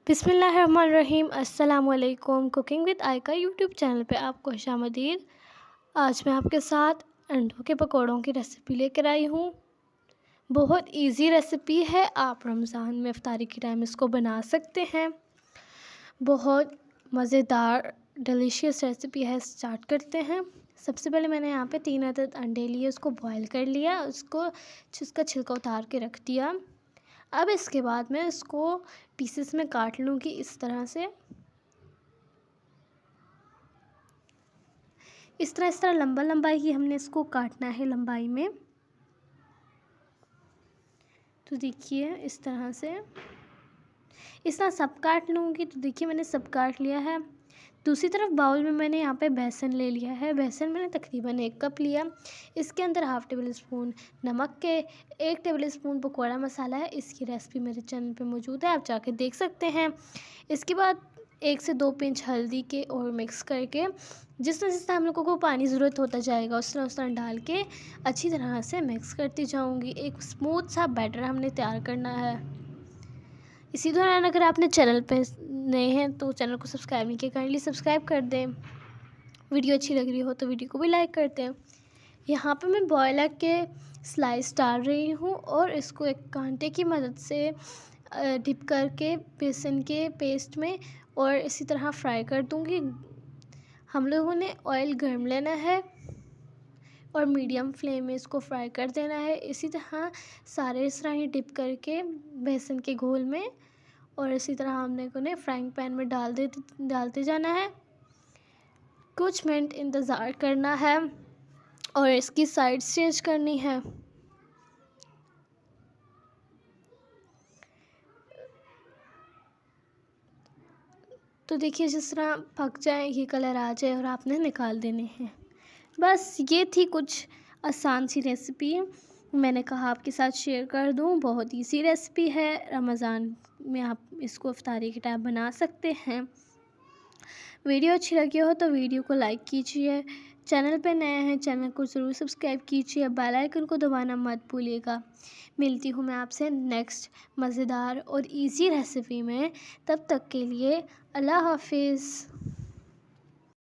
बिस्मिल्लाहिर्रहमानिर्रहीम। अस्सलाम वालेकुम। कुकिंग विद आयका यूट्यूब चैनल पे आपको खुशामदीद। आज मैं आपके साथ अंडों के पकौड़ों की रेसिपी लेकर आई हूँ। बहुत इजी रेसिपी है, आप रमज़ान में इफ्तारी के टाइम इसको बना सकते हैं। बहुत मज़ेदार डिलीशियस रेसिपी है। स्टार्ट करते हैं। सबसे पहले मैंने यहाँ पे 3 अदद अंडे लिए, उसको बॉईल कर लिया, उसका छिलका उतार के रख दिया। अब इसके बाद मैं इसको पीसेस में काट लूँगी इस तरह से। इस तरह लंबा लंबा ही हमने इसको काटना है लंबाई में। तो देखिए इस तरह सब काट लूँगी। तो देखिए मैंने सब काट लिया है। दूसरी तरफ बाउल में मैंने यहाँ पे बेसन ले लिया है। बेसन मैंने तकरीबन 1 कप लिया। इसके अंदर हाफ़ टेबल स्पून नमक के, 1 टेबल स्पून पकौड़ा मसाला है। इसकी रेसिपी मेरे चैनल पे मौजूद है, आप जाके देख सकते हैं। इसके बाद 1 से 2 पिंच हल्दी के और मिक्स करके जिस तरह हम लोगों को पानी ज़रूरत होता जाएगा उस तरह डाल के अच्छी तरह से मिक्स करती जाऊँगी। एक स्मूथ सा बैटर हमने तैयार करना है। इसी दौरान अगर आपने चैनल पे नए हैं तो चैनल को सब्सक्राइब नहीं किया, काइंडली सब्सक्राइब कर दें। वीडियो अच्छी लग रही हो तो वीडियो को भी लाइक कर दें। यहाँ पे मैं बॉयल एग के स्लाइस डाल रही हूँ और इसको एक कांटे की मदद से डिप करके बेसन के पेस्ट में और इसी तरह फ्राई कर दूँगी। हम लोगों ने ऑयल गर्म लेना है और मीडियम फ्लेम में इसको फ्राई कर देना है। इसी तरह सारे इस तरह ही डिप करके बेसन के घोल में और इसी तरह हमने को फ्राइंग पैन में डालते जाना है। कुछ मिनट इंतज़ार करना है और इसकी साइड्स चेंज करनी है। तो देखिए जिस तरह पक जाए, ये कलर आ जाए और आपने निकाल देने हैं। बस ये थी कुछ आसान सी रेसिपी, मैंने कहा आपके साथ शेयर कर दूं। बहुत इजी रेसिपी है, रमज़ान में आप इसको इफ्तारी के टाइम बना सकते हैं। वीडियो अच्छी लगी हो तो वीडियो को लाइक कीजिए। चैनल पे नए हैं चैनल को ज़रूर सब्सक्राइब कीजिए। बेल आइकन को दबाना मत भूलिएगा। मिलती हूँ मैं आपसे नेक्स्ट मज़ेदार और इजी रेसिपी में। तब तक के लिए अल्लाह हाफिज़।